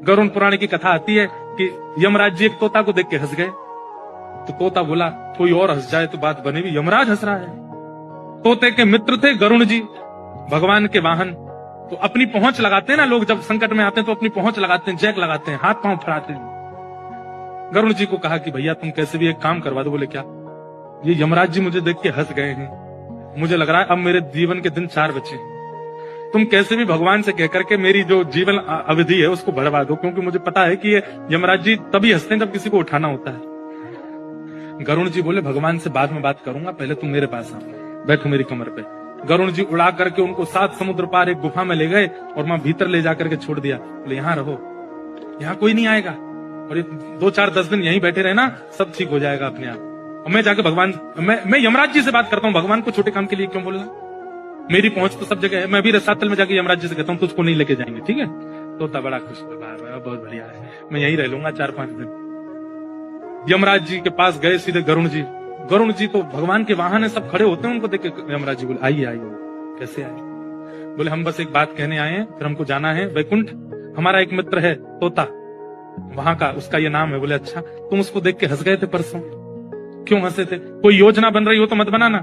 गरुड़ पुराण की कथा आती है कि यमराज जी एक तोता को देख के हंस गए। तो तोता बोला कोई और हंस जाए तो बात बनेगी, यमराज हंस रहा है। तोते के मित्र थे गरुड़ जी, भगवान के वाहन। तो अपनी पहुंच लगाते हैं ना लोग, जब संकट में आते हैं तो अपनी पहुंच लगाते हैं, जैक लगाते हैं, हाथ पांव फड़ाते हैं। गरुड़ जी को कहा कि भैया तुम कैसे भी एक काम करवा दो। बोले क्या? ये यमराज जी मुझे देख के हंस गए हैं, मुझे लग रहा है अब मेरे जीवन के दिन 4 बचे हैं। तुम कैसे भी भगवान से कहकर के मेरी जो जीवन अवधि है उसको बढ़वा दो, क्योंकि मुझे पता है कि ये यमराज जी तभी हंसते हैं जब किसी को उठाना होता है। गरुड़ जी बोले भगवान से बाद में बात करूंगा, पहले तुम मेरे पास आओ, बैठो मेरी कमर पे। गरुड़ जी उड़ा करके उनको 7 समुद्र पार एक गुफा में ले गए और वहां भीतर ले जाकर के छोड़ दिया। बोले यहाँ रहो, यहाँ कोई नहीं आएगा, और ये 2-4-10 दिन यहीं बैठे रहना, सब ठीक हो जाएगा अपने आप। और मैं जाके भगवान, मैं यमराज जी से बात करता हूँ, भगवान को छोटे काम के लिए क्यों बोलना, मेरी पहुंच तो सब जगह है। मैं भी रसातल में जाके यमराज जी से कहता हूँ तुझको नहीं लेके जाएंगे, ठीक है? तोता बड़ा खुश हुआ, बहुत बढ़िया है, मैं यहीं रह लूंगा 4-5 दिन। यमराज जी के पास गए सीधे गरुड़ जी। गरुड़ जी तो भगवान के वाहन है, सब खड़े होते हैं, उनको देख के यमराज जी बोले आइए आइए। कैसे आए? बोले हम बस एक बात कहने आए हैं, फिर हमको जाना है वैकुंठ। हमारा एक मित्र है तोता, वहां का, उसका ये नाम है। बोले अच्छा, तुम उसको देख के हंस गए थे परसों, क्यों हंसे थे? कोई योजना बन रही हो तो मत बनाना।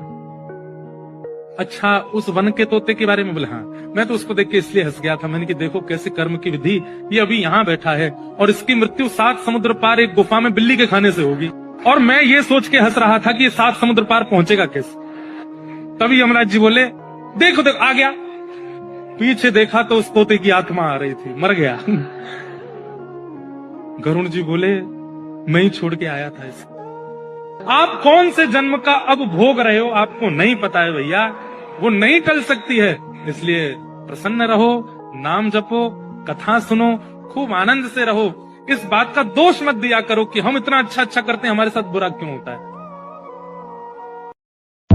अच्छा, उस वन के तोते के बारे में? बोले हाँ, मैं तो उसको देख के इसलिए हंस गया था, मैंने कि देखो कैसे कर्म की विधि, ये अभी यहाँ बैठा है और इसकी मृत्यु 7 समुद्र पार एक गुफा में बिल्ली के खाने से होगी, और मैं ये सोच के हंस रहा था कि ये 7 समुद्र पार पहुंचेगा कैसे। तभी यमराज जी बोले देखो देखो आ गया। पीछे देखा तो उस तोते की आत्मा आ रही थी, मर गया। गरुड़ जी बोले मैं ही छोड़ के आया था इसको। आप कौन से जन्म का अब भोग रहे हो आपको नहीं पता है भैया, वो नहीं टल सकती है। इसलिए प्रसन्न रहो, नाम जपो, कथा सुनो, खूब आनंद से रहो। इस बात का दोष मत दिया करो कि हम इतना अच्छा अच्छा करते हैं, हमारे साथ बुरा क्यों होता है।